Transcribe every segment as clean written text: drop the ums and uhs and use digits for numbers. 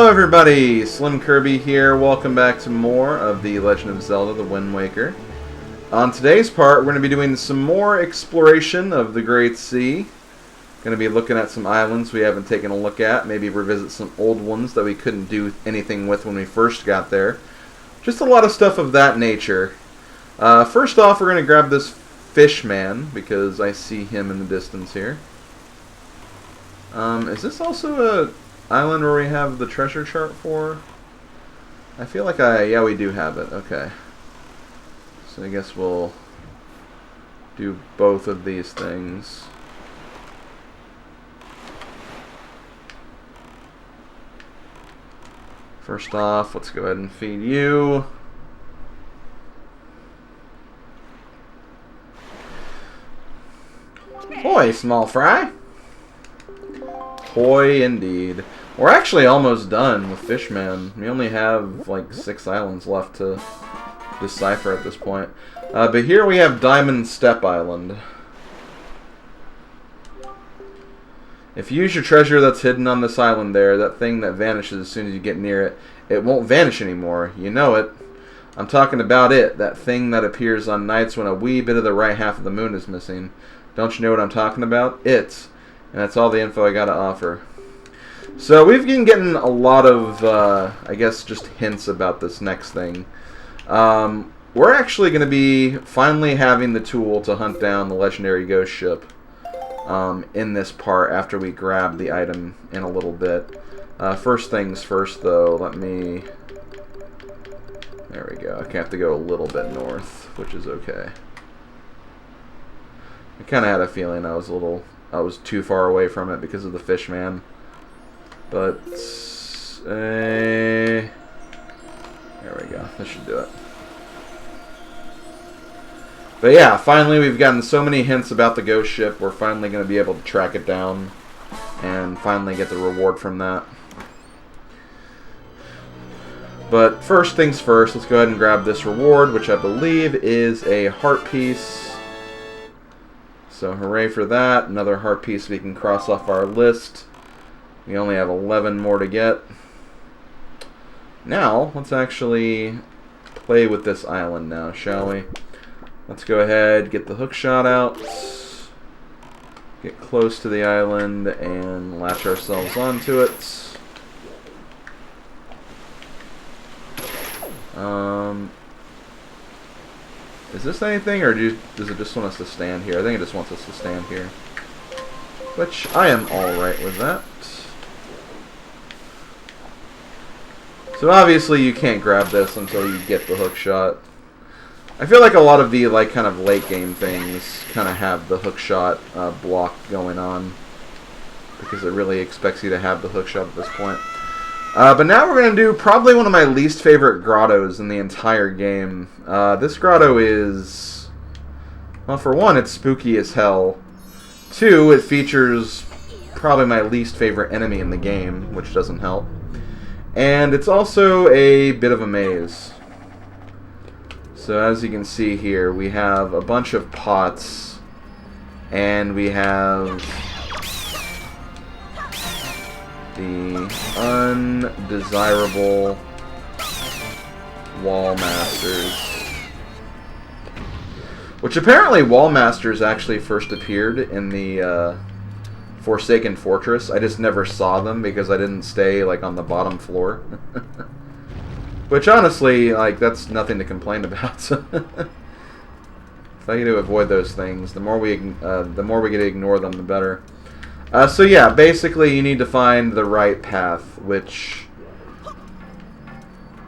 Hello everybody, SlimKirby here. Welcome back to more of The Legend of Zelda, The Wind Waker. On today's part, we're going to be doing some more exploration of the Great Sea. Going to be looking at some islands we haven't taken a look at, maybe revisit some old ones that we couldn't do anything with when we first got there. Just a lot of stuff of that nature. First off, we're going to grab this fish man, because I see him in the distance here. Is this also a island where we have the treasure chart for? I feel like yeah, we do have it. Okay. So I guess we'll do both of these things. First off, let's go ahead and feed you. Hoy, small fry. Hoy, indeed. We're actually almost done with Fishman. We only have like 6 islands left to decipher at this point. But here we have Diamond Steppe Island. If you use your treasure that's hidden on this island there, that thing that vanishes as soon as you get near it, it won't vanish anymore. You know it. I'm talking about it, that thing that appears on nights when a wee bit of the right half of the moon is missing. Don't you know what I'm talking about? It. And that's all the info I got to offer. So we've been getting a lot of, I guess, just hints about this next thing. We're actually going to be finally having the tool to hunt down the legendary ghost ship in this part after we grab the item in a little bit. First things first, though, let me... There we go. I have to go a little bit north, which is okay. I kind of had a feeling I was too far away from it because of the fish man. But there we go. This should do it. But yeah, finally we've gotten so many hints about the ghost ship. We're finally going to be able to track it down and finally get the reward from that. But first things first, let's go ahead and grab this reward, which I believe is a heart piece. So hooray for that. Another heart piece we can cross off our list. We only have 11 more to get. Now, let's actually play with this island now, shall we? Let's go ahead, get the hook shot out, get close to the island, and latch ourselves onto it. Is this anything, or does it just want us to stand here? I think it just wants us to stand here. Which, I am alright with that. So obviously you can't grab this until you get the hook shot. I feel like a lot of the kind of late game things kind of have the hook shot block going on, because it really expects you to have the hook shot at this point. But now we're going to do probably one of my least favorite grottos in the entire game. This grotto is, well, for one, it's spooky as hell. 2, it features probably my least favorite enemy in the game, which doesn't help. And it's also a bit of a maze. So as you can see here, we have a bunch of pots, and we have the undesirable wall masters. Which apparently wall masters actually first appeared in the Forsaken Fortress. I just never saw them because I didn't stay on the bottom floor. Which honestly, that's nothing to complain about. If I get to avoid those things, the more we get to ignore them, the better. So yeah, basically you need to find the right path, which,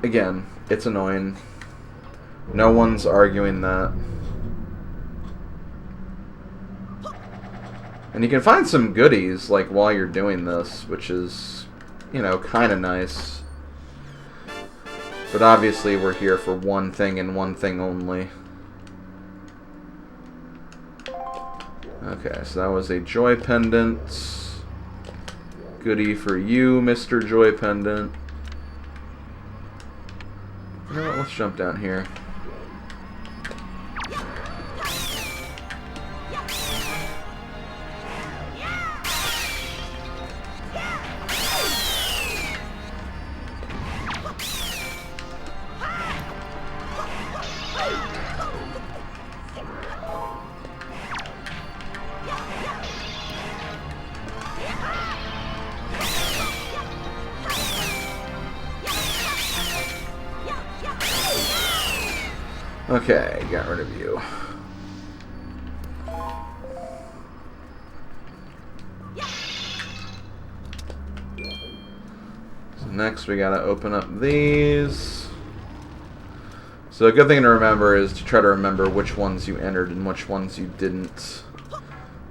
again, it's annoying. No one's arguing that. And you can find some goodies, while you're doing this, which is, kind of nice. But obviously we're here for one thing and one thing only. Okay, so that was a Joy Pendant. Goodie for you, Mr. Joy Pendant. You know what, let's jump down here. Okay, got rid of you. So next we gotta open up these. So a good thing to remember is to try to remember which ones you entered and which ones you didn't.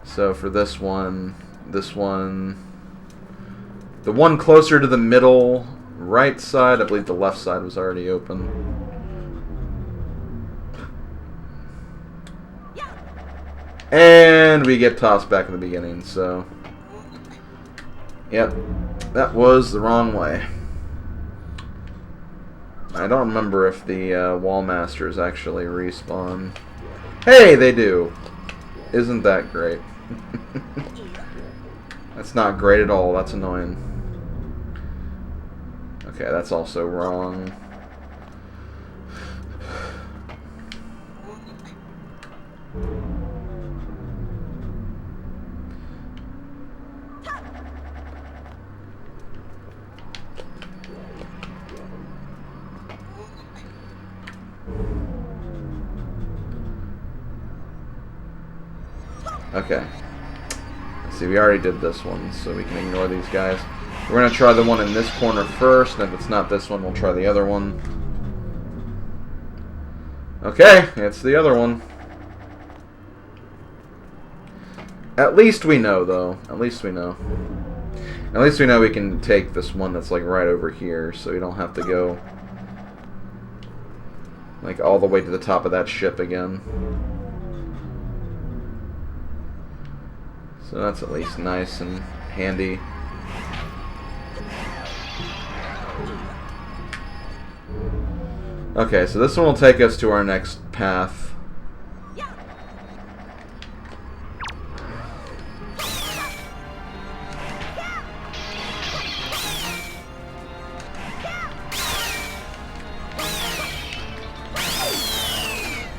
So for this one, the one closer to the middle right side, I believe the left side was already open. And we get tossed back in the beginning, so... Yep, that was the wrong way. I don't remember if the wall masters actually respawn. Hey, they do! Isn't that great? That's not great at all, that's annoying. Okay, that's also wrong. Okay. Let's see, we already did this one, so we can ignore these guys. We're going to try the one in this corner first, and if it's not this one, we'll try the other one. Okay, it's the other one. At least we know, though. At least we know. At least we know we can take this one that's like right over here, so we don't have to go like all the way to the top of that ship again. So that's at least nice and handy. Okay, so this one will take us to our next path.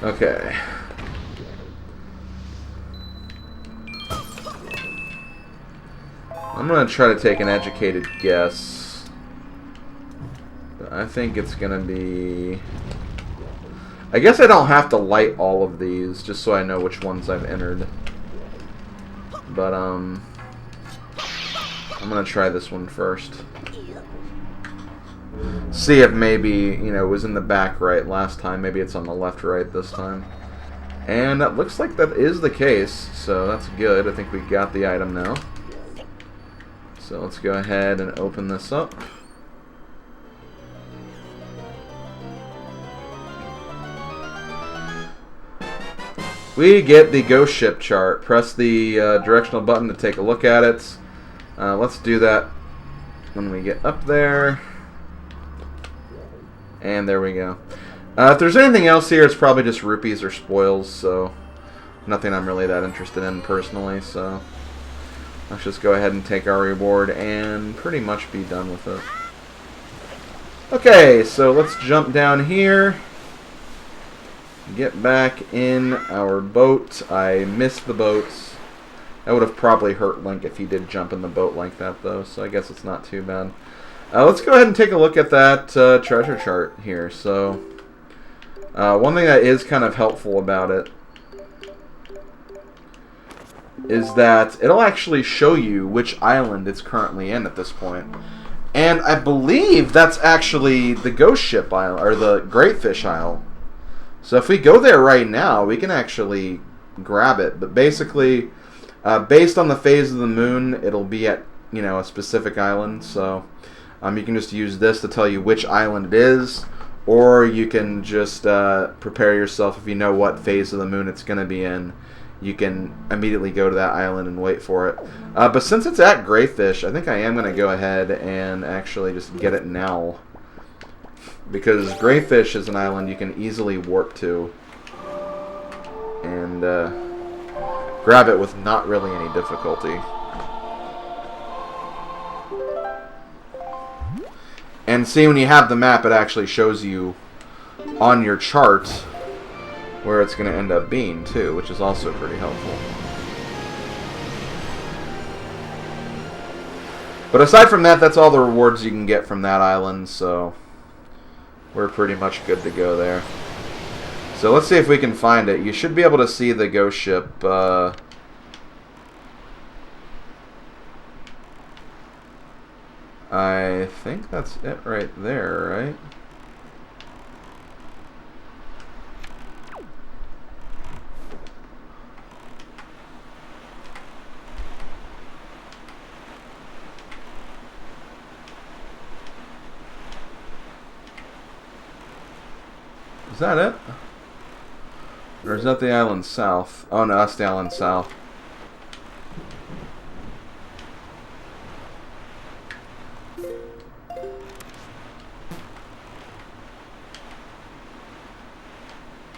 Okay. I'm going to try to take an educated guess. But I think it's going to be... I guess I don't have to light all of these, just so I know which ones I've entered. But, I'm going to try this one first. See if maybe, you know, it was in the back right last time. Maybe it's on the left right this time. And that looks like that is the case, so that's good. I think we got the item now. So let's go ahead and open this up. We get the ghost ship chart. Press the directional button to take a look at it. Let's do that when we get up there. And there we go. If there's anything else here, it's probably just rupees or spoils, so nothing I'm really that interested in personally, so let's just go ahead and take our reward and pretty much be done with it. Okay, so let's jump down here. Get back in our boat. I missed the boats. That would have probably hurt Link if he did jump in the boat like that, though, so I guess it's not too bad. Let's go ahead and take a look at that treasure chart here. So, one thing that is kind of helpful about it is that it'll actually show you which island it's currently in at this point. And I believe that's actually the Ghost Ship Isle, or the Great Fish Isle. So if we go there right now, we can actually grab it. But basically, based on the phase of the moon, it'll be at, you know, a specific island. So you can just use this to tell you which island it is, or you can just prepare yourself if you know what phase of the moon it's going to be in. You can immediately go to that island and wait for it. But since it's at Greyfish, I think I am going to go ahead and actually just get it now. Because Greyfish is an island you can easily warp to and grab it with not really any difficulty. And see, when you have the map, it actually shows you on your chart where it's going to end up being, too, which is also pretty helpful. But aside from that, that's all the rewards you can get from that island, so we're pretty much good to go there. So let's see if we can find it. You should be able to see the ghost ship. I think that's it right there, right? Is that it? Or is that the island south? Oh no, that's the island south.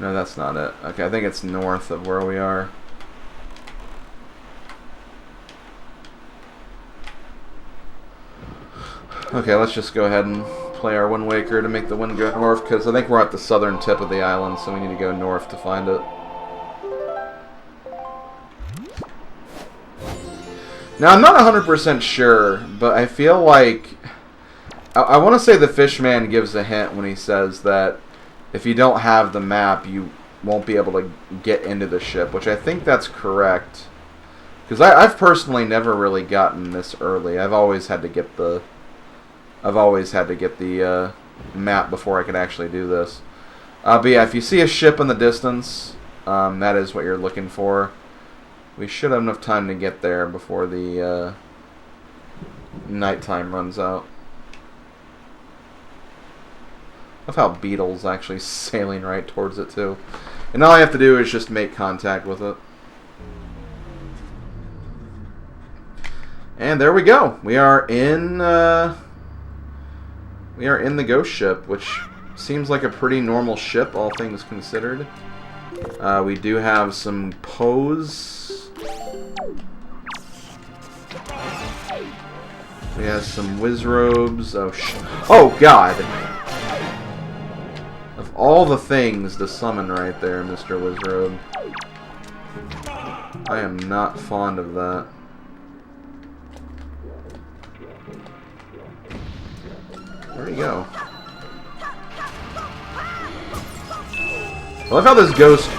No, that's not it. Okay, I think it's north of where we are. Okay, let's just go ahead and play our Wind Waker to make the wind go north, because I think we're at the southern tip of the island, so we need to go north to find it. Now, I'm not 100% sure, but I feel like... I want to say the Fishman gives a hint when he says that if you don't have the map, you won't be able to get into the ship, which I think that's correct. Because I've personally never really gotten this early. I've always had to get the map before I could actually do this. But yeah, if you see a ship in the distance, that is what you're looking for. We should have enough time to get there before the nighttime runs out. I love how Beetle's actually sailing right towards it too. And all I have to do is just make contact with it. And there we go. We are in the ghost ship, which seems like a pretty normal ship, all things considered. We do have some pose. We have some whiz robes. Oh God! Of all the things to summon right there, Mr. Wizrobe. I am not fond of that. Where'd he go? I love how this ghost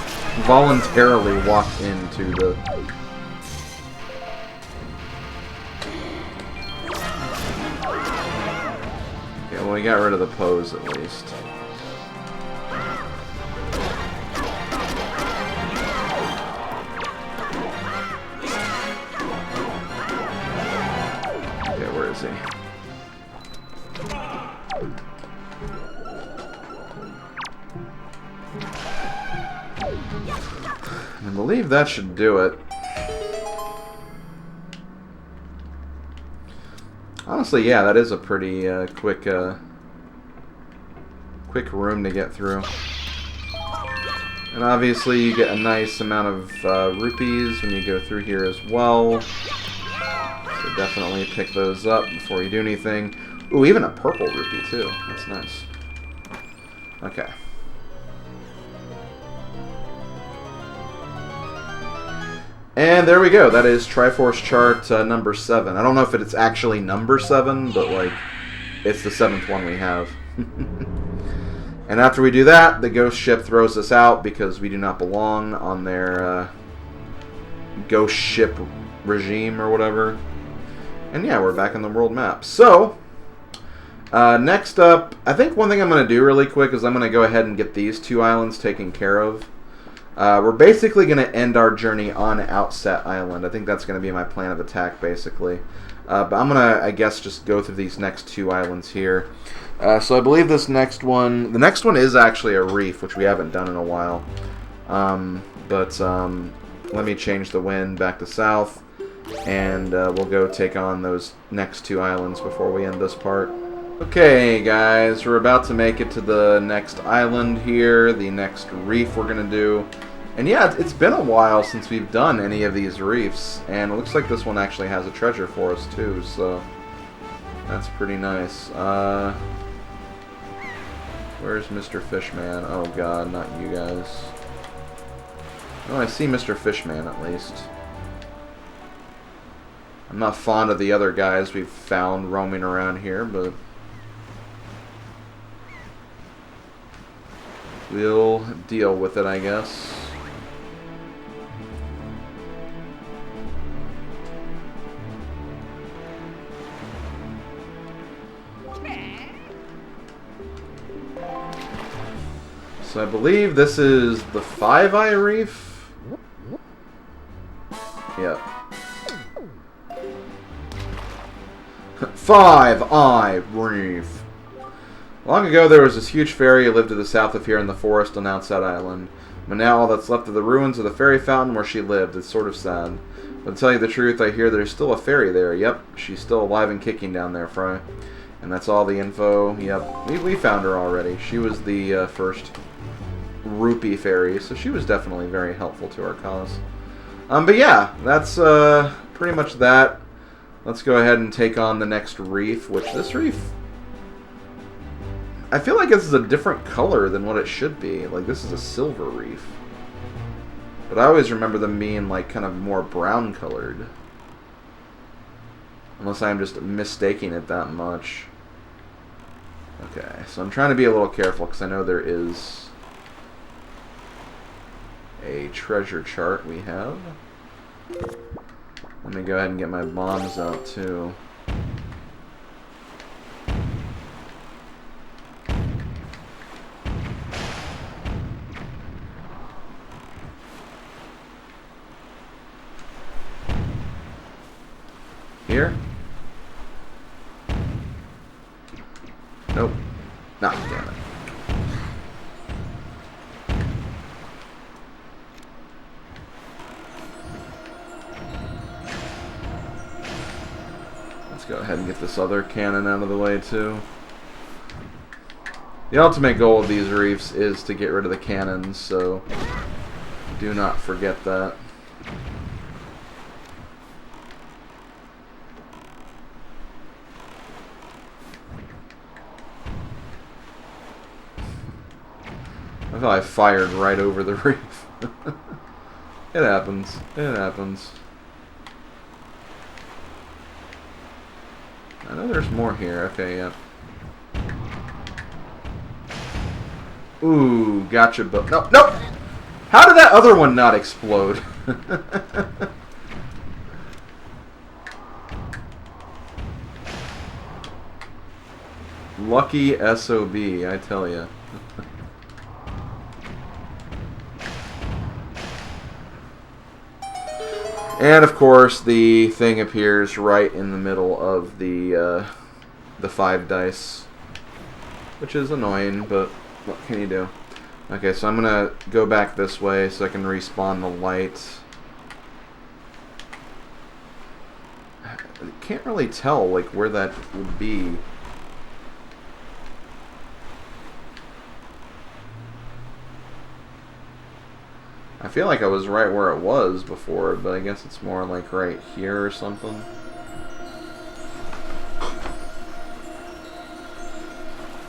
voluntarily walked into the... Okay, well we got rid of the pose at least. Okay, where is he? I believe that should do it. Honestly, yeah, that is a pretty quick room to get through. And obviously you get a nice amount of rupees when you go through here as well. So definitely pick those up before you do anything. Ooh, even a purple rupee too. That's nice. Okay. And there we go. That is Triforce chart number 7. I don't know if it's actually number 7, but like, it's the 7th one we have. And after we do that, the ghost ship throws us out because we do not belong on their ghost ship regime or whatever. And yeah, we're back on the world map. So, next up, I think one thing I'm going to do really quick is I'm going to go ahead and get these 2 islands taken care of. We're basically going to end our journey on Outset Island. I think that's going to be my plan of attack, basically. But I'm going to, I guess, just go through these next 2 islands here. So I believe this next one... The next one is actually a reef, which we haven't done in a while. Let me change the wind back to south. And we'll go take on those next 2 islands before we end this part. Okay, guys. We're about to make it to the next island here. The next reef we're going to do. And yeah, it's been a while since we've done any of these reefs, and it looks like this one actually has a treasure for us too, so that's pretty nice. Where's Mr. Fishman? Oh god, not you guys. Oh, I see Mr. Fishman at least. I'm not fond of the other guys we've found roaming around here, but... we'll deal with it, I guess. So I believe this is the Five-Eye Reef? Yep. Five-Eye Reef. Long ago there was this huge fairy who lived to the south of here in the forest on Outset Island. But now all that's left of the ruins of the fairy fountain where she lived. It's sort of sad. But to tell you the truth, I hear there's still a fairy there. Yep, she's still alive and kicking down there, Fry. And that's all the info. Yep, we found her already. She was the first rupee fairy, so she was definitely very helpful to our cause. But yeah, that's pretty much that. Let's go ahead and take on the next reef, which this reef, I feel like this is a different color than what it should be. Like, this is a silver reef. But I always remember them being, like, kind of more brown colored. Unless I'm just mistaking it that much. Okay, so I'm trying to be a little careful because I know there is a treasure chart we have. Let me go ahead and get my bombs out too. Here? Nope. Nah, damn it. Let's go ahead and get this other cannon out of the way too. The ultimate goal of these reefs is to get rid of the cannons, so do not forget that. I thought I fired right over the reef. It happens. It happens. I know there's more here. Okay, yep. Ooh, gotcha. But no, nope. How did that other one not explode? Lucky SOB, I tell ya. And of course, the thing appears right in the middle of the 5 dice, which is annoying, but what can you do? Okay, so I'm gonna go back this way so I can respawn the light. I can't really tell like where that would be. I feel like I was right where it was before, but I guess it's more like right here or something.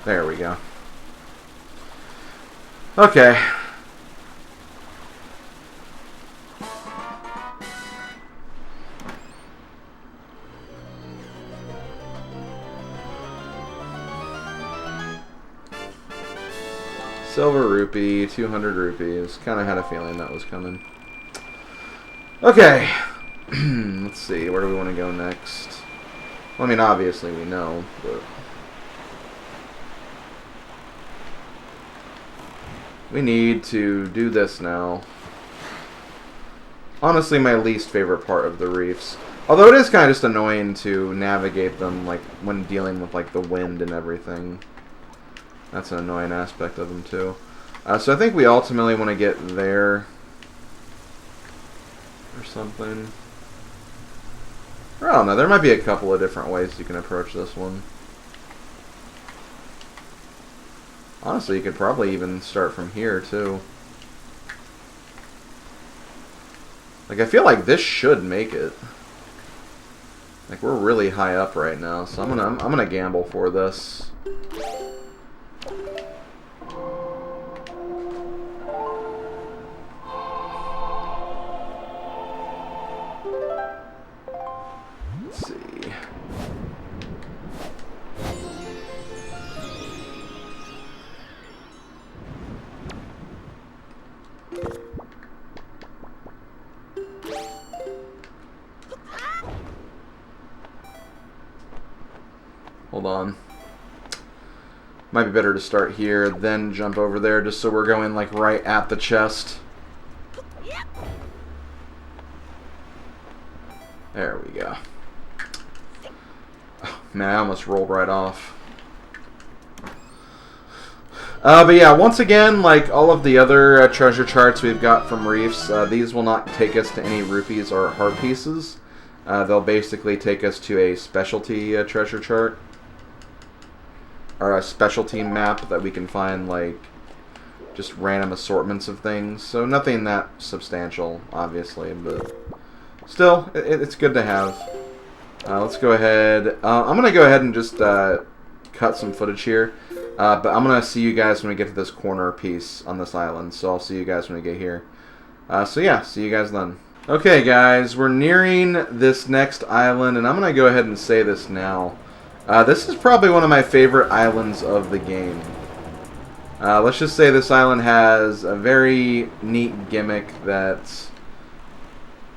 There we go. Okay. Silver rupee, 200 rupees. Kind of had a feeling that was coming. Okay. Let's see, where do we want to go next? Well, I mean, obviously we know, but we need to do this now. Honestly, my least favorite part of the reefs. Although it is kind of just annoying to navigate them, like, when dealing with, like, the wind and everything. That's an annoying aspect of them, too. So I think we ultimately want to get there. Or something. Or I don't know, there might be a couple of different ways you can approach this one. Honestly, you could probably even start from here, too. Like, I feel like this should make it. Like, we're really high up right now, so I'm gonna gamble for this. Let's see. on. Might be better to start here, then jump over there, just so we're going like right at the chest. There we go. Oh, man, I almost rolled right off. But yeah, once again, like all of the other treasure charts we've got from Reefs, these will not take us to any rupees or heart pieces. They'll basically take us to a specialty treasure chart. Or a specialty map that we can find, like, just random assortments of things. So nothing that substantial, obviously, but still, it's good to have. Let's go ahead. I'm going to go ahead and just cut some footage here. But I'm going to see you guys when we get to this corner piece on this island. So I'll see you guys when we get here. So yeah, see you guys then. Okay, guys, we're nearing this next island, and I'm going to go ahead and say this now. This is probably one of my favorite islands of the game. Let's just say this island has a very neat gimmick that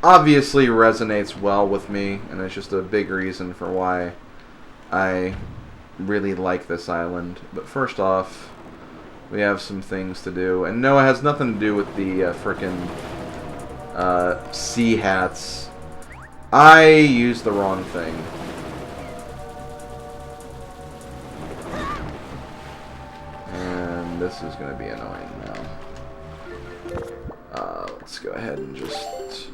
obviously resonates well with me, and it's just a big reason for why I really like this island. But first off, we have some things to do, and no, it has nothing to do with the frickin' sea hats. I used the wrong thing. This is going to be annoying now. Let's go ahead and just...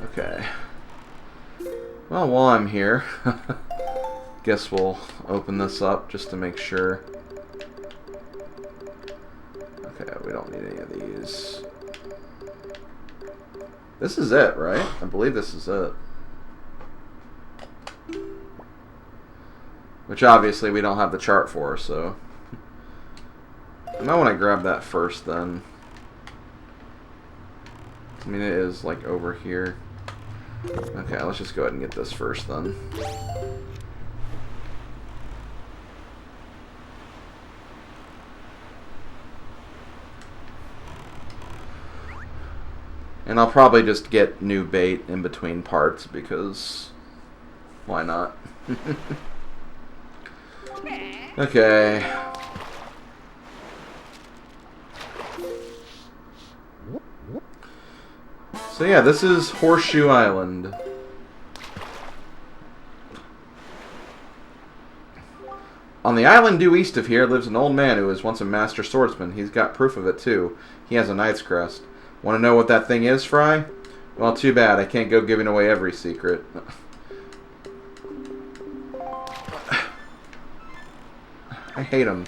Okay. Well, while I'm here, guess we'll open this up just to make sure. Okay, we don't need any of these. This is it, right? I believe this is it. Which obviously we don't have the chart for, so I might want to grab that first then. I mean, it is like over here. Okay, let's just go ahead and get this first then. And I'll probably just get new bait in between parts because why not? Okay. So yeah, this is Horseshoe Island. On the island due east of here lives an old man who was once a master swordsman. He's got proof of it too. He has a knight's crest. Want to know what that thing is, Fry? Well, too bad. I can't go giving away every secret. I hate him.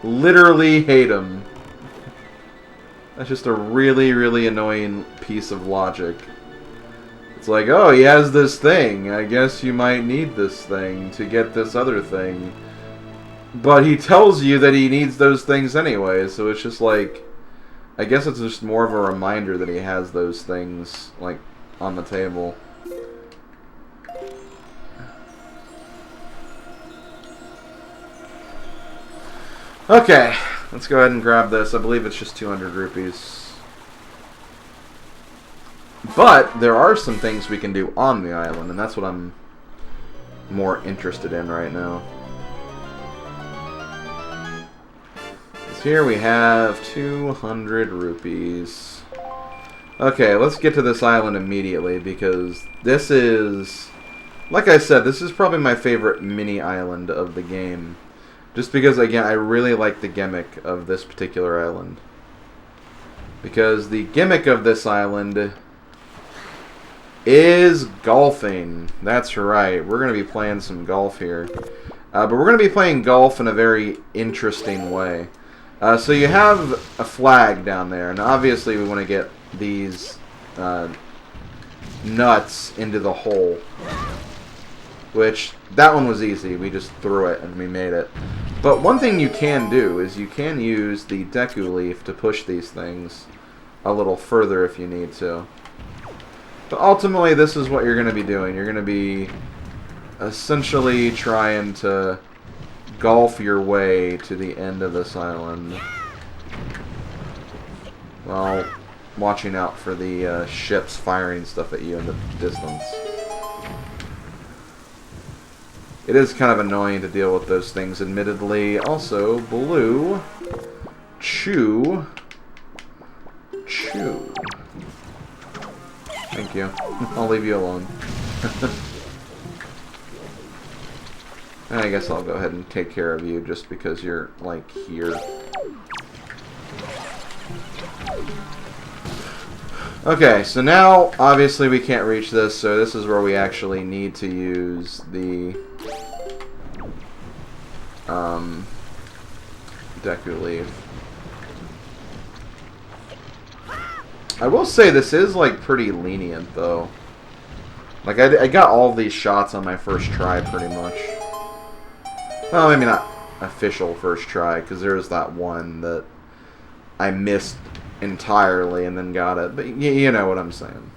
Literally hate him. That's just a really, really annoying piece of logic. It's like, oh, he has this thing. I guess you might need this thing to get this other thing. But he tells you that he needs those things anyway, so it's just like... I guess it's just more of a reminder that he has those things, like, on the table. Okay, let's go ahead and grab this. I believe it's just 200 rupees. But there are some things we can do on the island, and that's what I'm more interested in right now. Here we have 200 rupees. Okay, let's get to this island immediately because this is, like I said, this is probably my favorite mini island of the game. Just because, again, I really like the gimmick of this particular island. Because the gimmick of this island is golfing. That's right. We're going to be playing some golf here. But we're going to be playing golf in a very interesting way. So you have a flag down there, and obviously we want to get these nuts into the hole. Which, that one was easy. We just threw it and we made it. But one thing you can do is you can use the Deku Leaf to push these things a little further if you need to. But ultimately, this is what you're going to be doing. You're going to be essentially trying to golf your way to the end of this island. Well, watching out for the ships firing stuff at you in the distance. It is kind of annoying to deal with those things, admittedly. Also, blue. Chew. Chew. Thank you. I'll leave you alone. I guess I'll go ahead and take care of you just because you're, like, here. Okay, so now, obviously we can't reach this, so this is where we actually need to use the Deku Leaf. I will say this is, like, pretty lenient, though. Like, I got all these shots on my first try, pretty much. Well, maybe not official first try, because there was that one that I missed entirely and then got it. But you know what I'm saying.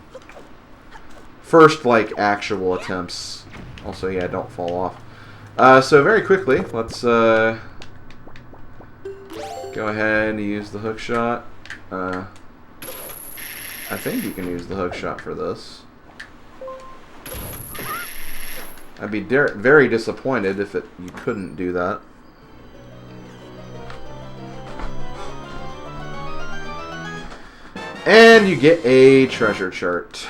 First, like, actual attempts. Also, yeah, don't fall off. So, very quickly, let's go ahead and use the hook shot. I think you can use the hook shot for this. I'd be very disappointed if you couldn't do that. And you get a treasure chart.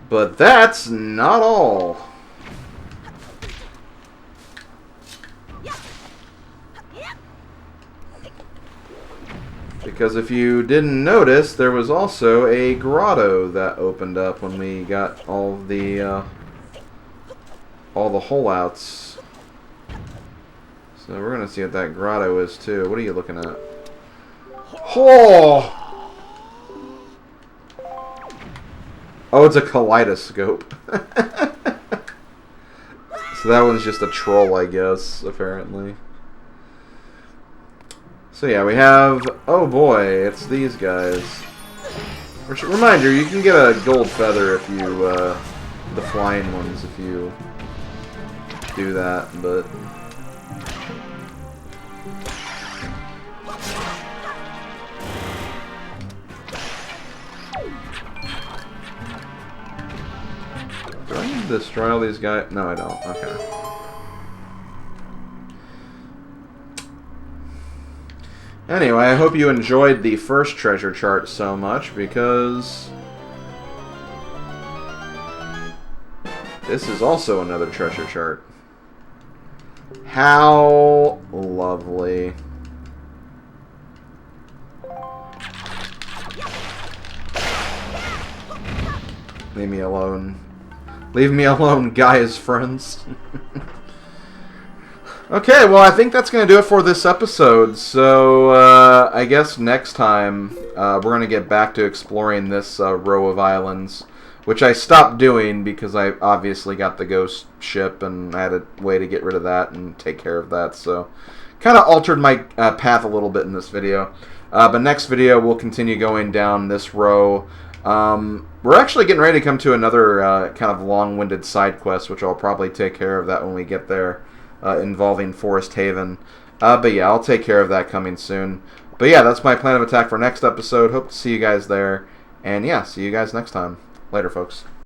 But that's not all. Because if you didn't notice, there was also a grotto that opened up when we got all the holeouts. So we're gonna see what that grotto is too. What are you looking at? Oh! Oh, it's a kaleidoscope. So that one's just a troll, I guess, apparently. So yeah, we have, oh boy, it's these guys. Which, reminder, you can get a gold feather if you, the flying ones if you do that, but... Do I need to destroy all these guys? No, I don't. Okay. Anyway, I hope you enjoyed the first treasure chart so much, because this is also another treasure chart. How lovely. Leave me alone. Leave me alone, guys, friends. Okay, well, I think that's going to do it for this episode. So, I guess next time, we're going to get back to exploring this row of islands, which I stopped doing because I obviously got the ghost ship, and I had a way to get rid of that and take care of that. So, kind of altered my path a little bit in this video. But next video, we'll continue going down this row. We're actually getting ready to come to another kind of long-winded side quest, which I'll probably take care of that when we get there. Involving Forest Haven. But yeah, I'll take care of that coming soon. But yeah, that's my plan of attack for next episode. Hope to see you guys there. And yeah, see you guys next time. Later, folks.